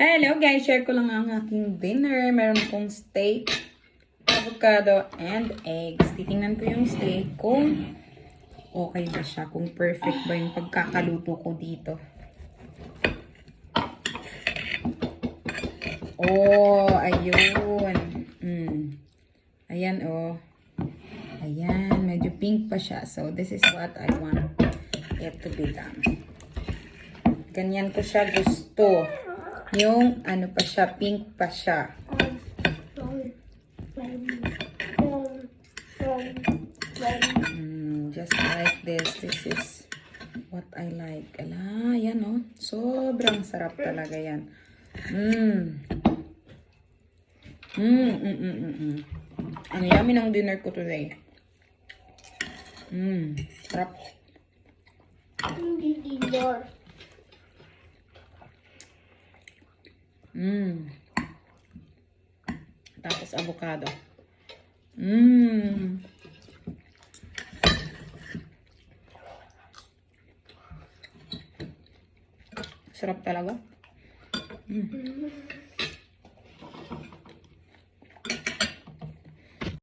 Hello guys! Share ko lang ang aking dinner. Meron akong steak, avocado, and eggs. Titingnan ko yung steak kung okay ba siya. Kung perfect ba yung pagkakaluto ko dito. Oh, ayun. Ayan, oh. Ayan, medyo pink pa siya. So, this is what I want it to be done. Ganyan ko siya gusto. Yung ano pa siya, pink pa siya. Just like this. This is what I like. Ala, yan oh. Sobrang sarap talaga yan. Ang yummy ng dinner ko today. Sarap. Tapos avocado. Sarap talaga.